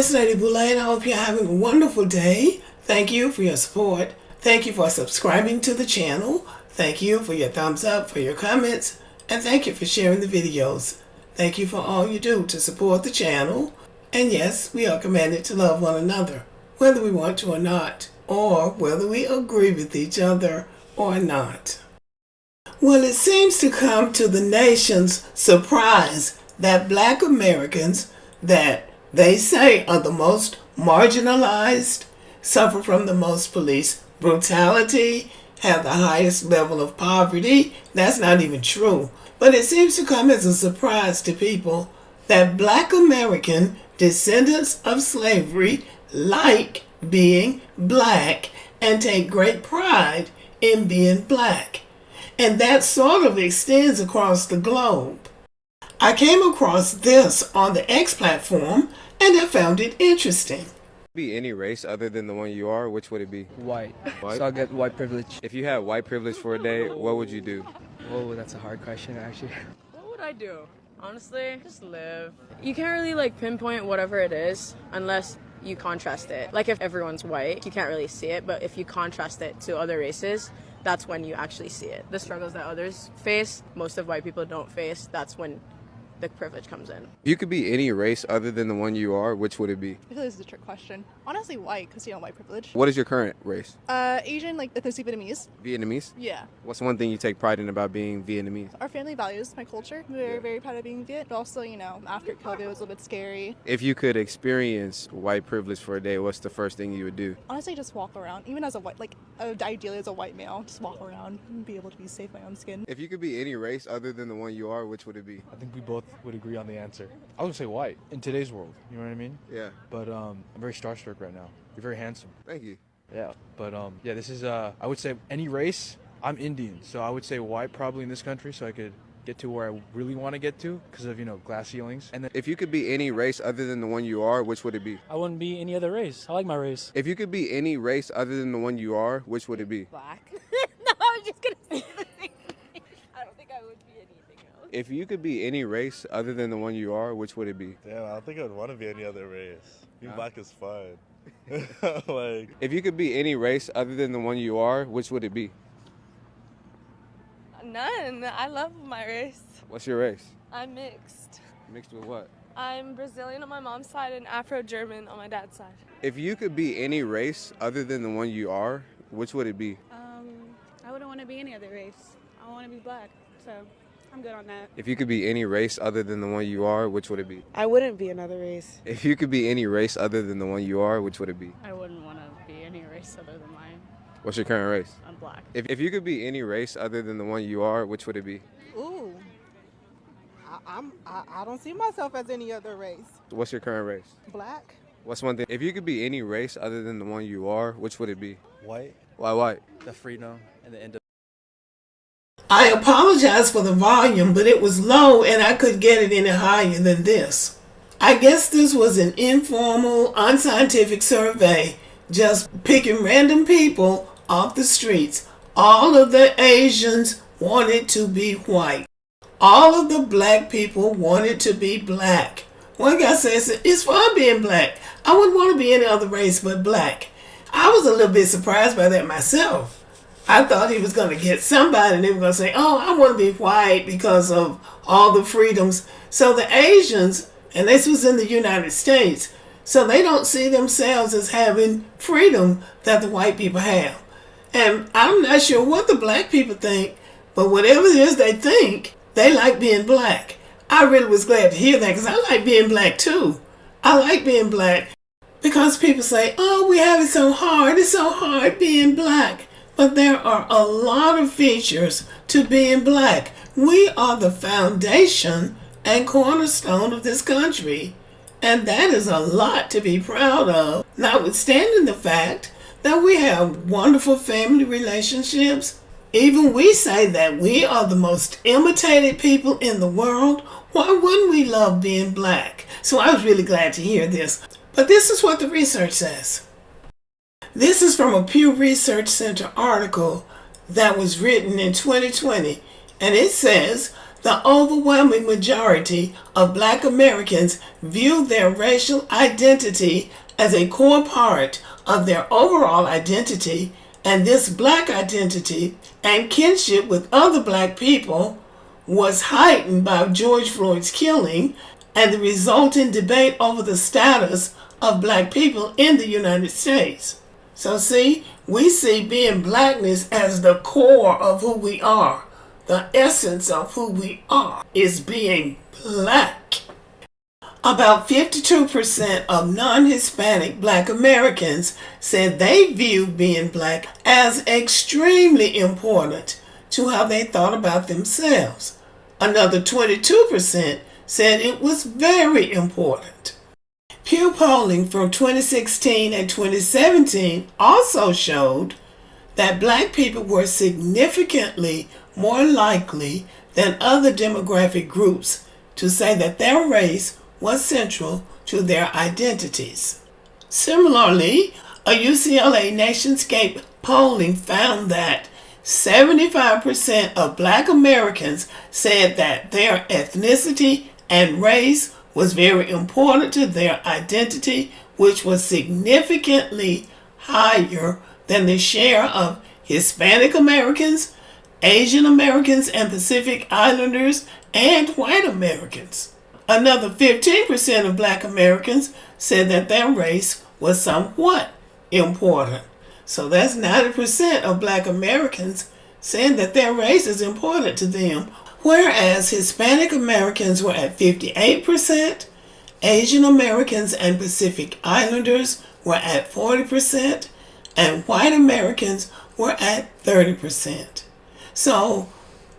First Lady Boulay. I hope you're having a wonderful day. Thank you for your support. Thank you for subscribing to the channel. Thank you for your thumbs up, for your comments, and thank you for sharing the videos. Thank you for all you do to support the channel. And yes, we are commanded to love one another, whether we want to or not, or whether we agree with each other or not. Well, it seems to come to the nation's surprise that Black Americans, that they say are the most marginalized, suffer from the most police brutality, have the highest level of poverty. That's not even true. But it seems to come as a surprise to people that Black American descendants of slavery like being Black and take great pride in being Black. And that sort of extends across the globe. I came across this on the X platform and I found it interesting. Be any race other than the one you are, which would it be? White. White? So I'll get white privilege. If you had white privilege for a day, what would you do? Oh, that's a hard question, actually. What would I do? Honestly, just live. You can't really pinpoint whatever it is unless you contrast it. Like if everyone's white, you can't really see it, but if you contrast it to other races, that's when you actually see it. The struggles that others face, most of white people don't face, that's when the privilege comes in. If you could be any race other than the one you are, which would it be? I feel like this is a trick question. Honestly, white, because white privilege. What is your current race? Asian, ethnicity Vietnamese. Vietnamese? Yeah. What's one thing you take pride in about being Vietnamese? Our family values my culture. We're very proud of being Viet. But also, after COVID, it was a little bit scary. If you could experience white privilege for a day, what's the first thing you would do? Honestly, just walk around. Even as a white, ideally as a white male, just walk around and be able to be safe in my own skin. If you could be any race other than the one you are, which would it be? I think we both would agree on the answer. I would say white in today's world. You know what I mean? Yeah. But I'm very starstruck right now. You're very handsome. Thank you. Yeah. But yeah, this is I would say any race. I'm Indian, so I would say white probably in this country, so I could get to where I really want to get to because of glass ceilings. And then if you could be any race other than the one you are, which would it be? I wouldn't be any other race. I like my race. If you could be any race other than the one you are, which would it be? Black. No, I'm just gonna say the same thing. I don't think I would be anything else. If you could be any race other than the one you are, which would it be? Damn, I don't think I'd want to be any other race. Being black is fun. If you could be any race other than the one you are, which would it be? None. I love my race. What's your race? I'm mixed. Mixed with what? I'm Brazilian on my mom's side and Afro-German on my dad's side. If you could be any race other than the one you are, which would it be? I wouldn't want to be any other race. I want to be Black, so I'm good on that. If you could be any race other than the one you are, which would it be? I wouldn't be another race. If you could be any race other than the one you are, which would it be? I wouldn't want to be any race other than mine. What's your current race? I'm Black. If you could be any race other than the one you are, which would it be? Ooh, I don't see myself as any other race. What's your current race? Black. What's one thing? If you could be any race other than the one you are, which would it be? White. Why white? The freedom and the end of. I apologize for the volume, but it was low and I couldn't get it any higher than this. I guess this was an informal, unscientific survey, just picking random people off the streets. All of the Asians wanted to be white. All of the Black people wanted to be Black. One guy says, it's fun being Black. I wouldn't want to be any other race but Black. I was a little bit surprised by that myself. I thought he was going to get somebody and they were going to say, oh, I want to be white because of all the freedoms. So the Asians, and this was in the United States, so they don't see themselves as having freedom that the white people have. And I'm not sure what the Black people think, but whatever it is they think, they like being Black. I really was glad to hear that because I like being Black too. I like being Black because people say, oh, we have it so hard. It's so hard being Black. But there are a lot of features to being Black. We are the foundation and cornerstone of this country. And that is a lot to be proud of, notwithstanding the fact that we have wonderful family relationships. Even we say that we are the most imitated people in the world. Why wouldn't we love being Black? So I was really glad to hear this. But this is what the research says. This is from a Pew Research Center article that was written in 2020. And it says The overwhelming majority of Black Americans view their racial identity as a core part of their overall identity, and this Black identity and kinship with other Black people was heightened by George Floyd's killing and the resulting debate over the status of Black people in the United States. So see, we see being Blackness as the core of who we are. The essence of who we are is being Black. About 52% of non-Hispanic Black Americans said they viewed being Black as extremely important to how they thought about themselves. Another 22% said it was very important. Pew polling from 2016 and 2017 also showed that Black people were significantly more likely than other demographic groups to say that their race was central to their identities. Similarly, a UCLA Nationscape polling found that 75% of Black Americans said that their ethnicity and race was very important to their identity, which was significantly higher than the share of Hispanic Americans, Asian Americans and Pacific Islanders, and white Americans. Another 15% of Black Americans said that their race was somewhat important. So that's 90% of Black Americans saying that their race is important to them, whereas Hispanic Americans were at 58%, Asian Americans and Pacific Islanders were at 40%, and white Americans were at 30%. So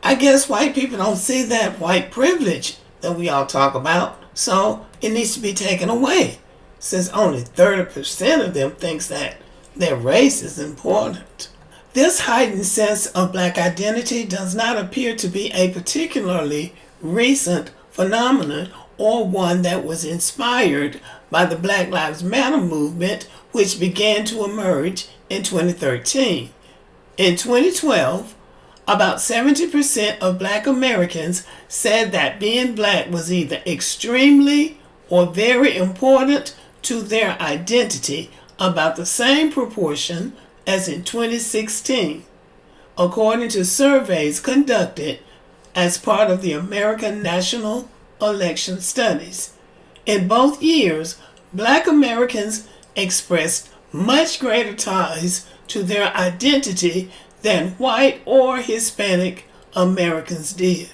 I guess white people don't see that white privilege that we all talk about, so it needs to be taken away, since only 30% of them thinks that their race is important. This heightened sense of Black identity does not appear to be a particularly recent phenomenon or one that was inspired by the Black Lives Matter movement, which began to emerge in 2013. In 2012, about 70% of Black Americans said that being Black was either extremely or very important to their identity, about the same proportion as in 2016, according to surveys conducted as part of the American National Election Studies. In both years, Black Americans expressed much greater ties to their identity than white or Hispanic Americans did.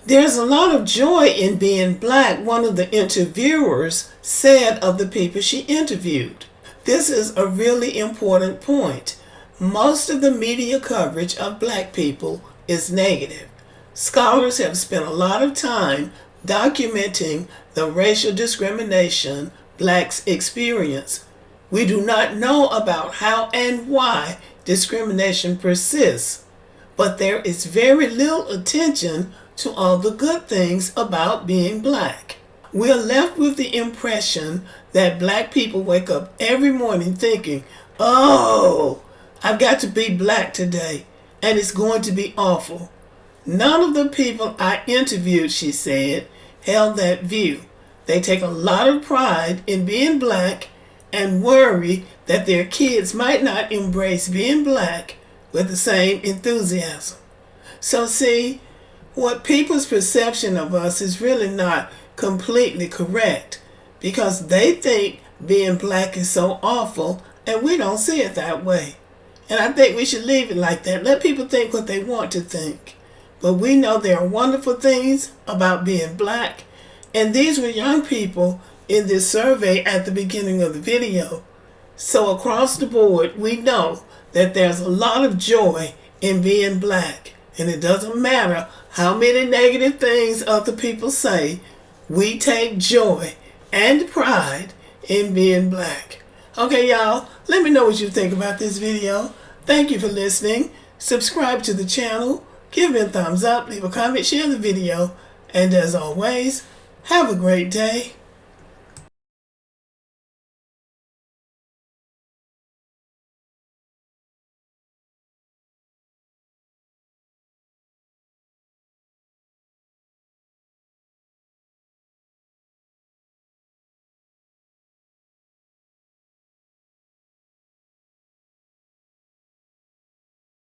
There's a lot of joy in being Black, one of the interviewers said of the people she interviewed. This is a really important point. Most of the media coverage of Black people is negative. Scholars have spent a lot of time documenting the racial discrimination Blacks experience. We do not know about how and why discrimination persists, but there is very little attention to all the good things about being Black. We're left with the impression that Black people wake up every morning thinking, oh, I've got to be Black today, and it's going to be awful. None of the people I interviewed, she said, held that view. They take a lot of pride in being Black and worry that their kids might not embrace being Black with the same enthusiasm. So see, what people's perception of us is really not completely correct, because they think being Black is so awful and we don't see it that way. And I think we should leave it like that. Let people think what they want to think. But we know there are wonderful things about being Black, and these were young people in this survey at the beginning of the video. So across the board, we know that there's a lot of joy in being Black, and it doesn't matter how many negative things other people say, we take joy and pride in being Black. Okay, y'all, let me know what you think about this video. Thank you for listening. Subscribe to the channel, give me a thumbs up, leave a comment, share the video, and as always, have a great day.